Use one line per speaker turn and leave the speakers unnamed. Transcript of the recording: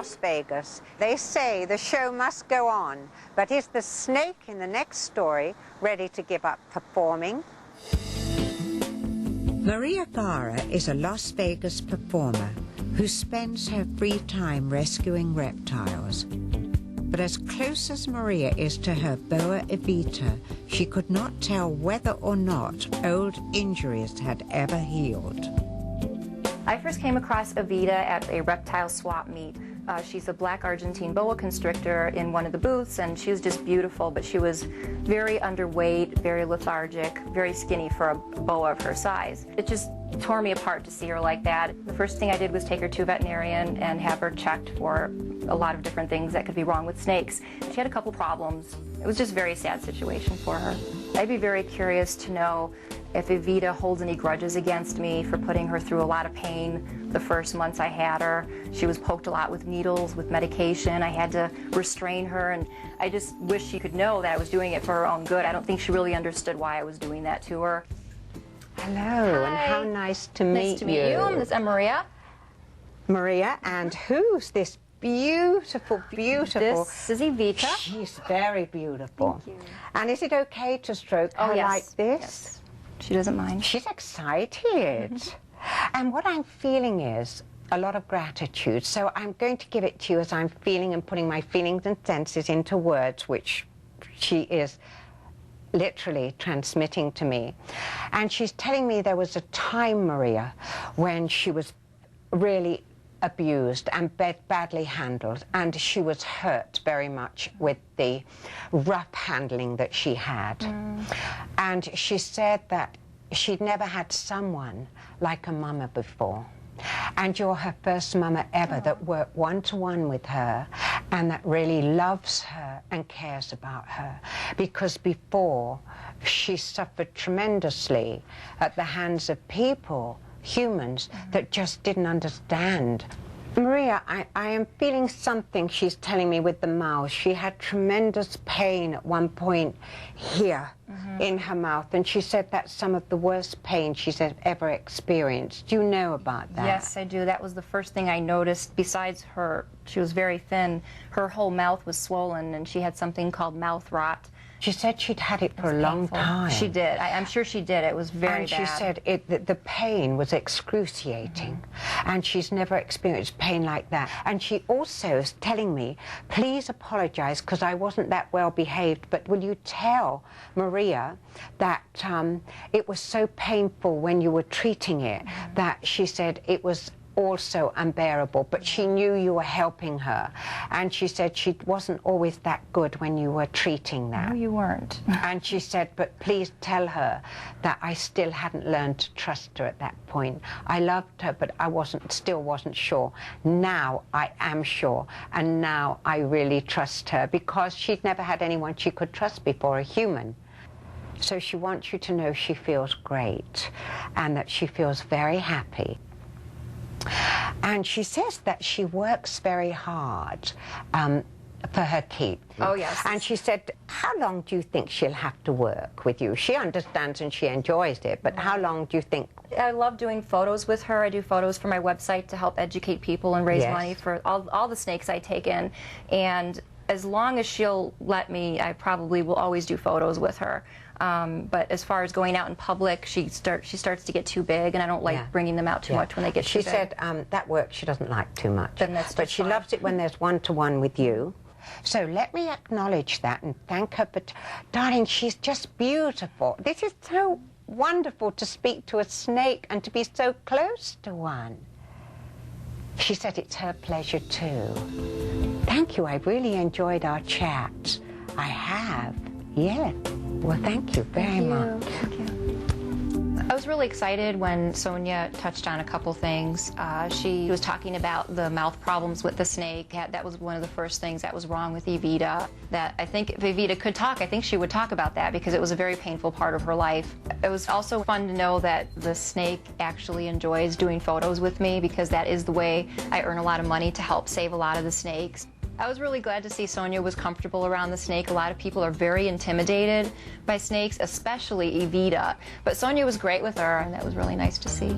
Las Vegas. They say the show must go on, but is the snake in the next story ready to give up performing? Maria Gara is a Las Vegas performer who spends her free time rescuing reptiles. But as close as Maria is to her boa Evita, she could not tell whether or not old injuries had ever healed.
I first came across Evita at a reptile swap meet. She's a black Argentine boa constrictor in one of the booths, and she was just beautiful, but she was very underweight, very lethargic, very skinny for a boa of her size. It just tore me apart to see her like that. The first thing I did was take her to a veterinarian and have her checked for a lot of different things that could be wrong with snakes. She had a couple problems. It was just a very sad situation for her. I'd be very curious to know if Evita holds any grudges against me for putting her through a lot of pain the first months I had her. She was poked a lot with needles, with medication. I had to restrain her, and I just wish she could know that I was doing it for her own good. I don't think she really understood why I was doing that to her.
Hello,
Hi.
and how nice to meet you.
Nice to meet you. I'm Maria.
Maria, and who's this beautiful, beautiful...
This is Evita.
She's very beautiful.
Thank you.
And is it okay to stroke her
yes.
like this?
Yes. She doesn't mind.
She's excited. And what I'm feeling is a lot of gratitude. So I'm going to give it to you as I'm feeling and putting my feelings and senses into words, which she is literally transmitting to me. And she's telling me there was a time, Maria, when she was really abused and badly handled, and she was hurt very much with the rough handling that she had. And she said that she'd never had someone like a mama before. And you're her first mama ever that worked one-to-one with her and that really loves her and cares about her. Because before, she suffered tremendously at the hands of people, humans, that just didn't understand. Maria, I am feeling something she's telling me with the mouth. She had tremendous pain at one point here in her mouth, and she said that's some of the worst pain she's ever experienced. Do you know about that?
Yes, I do. That was the first thing I noticed. Besides her, she was very thin. Her whole mouth was swollen, and she had something called mouth rot.
She said she'd had it for a long time.
She did. I'm sure she did. It was very bad.
And she said the pain was excruciating. And she's never experienced pain like that. And she also is telling me, please apologize because I wasn't that well behaved, but will you tell Maria that it was so painful when you were treating it that she said it was also unbearable, but she knew you were helping her, and she said she wasn't always that good when you were treating that.
No, you weren't.
And she said, but please tell her that I still hadn't learned to trust her at that point. I loved her, but I still wasn't sure. Now I am sure, and now I really trust her because she'd never had anyone she could trust before, a human. So she wants you to know she feels great and that she feels very happy. And she says that she works very hard for her keep.
Oh, yes.
And she said, how long do you think she'll have to work with you? She understands and she enjoys it, but how long do you think?
I love doing photos with her. I do photos for my website to help educate people and raise money for all the snakes I take in. And as long as she'll let me, I probably will always do photos with her. But as far as going out in public, she starts to get too big, and I don't like bringing them out too much when they get too big.
She said that work she doesn't like too much.
Then that's
but she loves it when there's one-to-one with you. So let me acknowledge that and thank her. But, darling, she's just beautiful. This is so wonderful to speak to a snake and to be so close to one. She said it's her pleasure, too. Thank you. I've really enjoyed our chat. I have. Yeah. Well, thank you very much.
Thank you. I was really excited when Sonia touched on a couple things. She was talking about the mouth problems with the snake. That was one of the first things that was wrong with Evita. That I think if Evita could talk, I think she would talk about that because it was a very painful part of her life. It was also fun to know that the snake actually enjoys doing photos with me because that is the way I earn a lot of money to help save a lot of the snakes. I was really glad to see Sonia was comfortable around the snake. A lot of people are very intimidated by snakes, especially Evita. But Sonia was great with her, and that was really nice to see.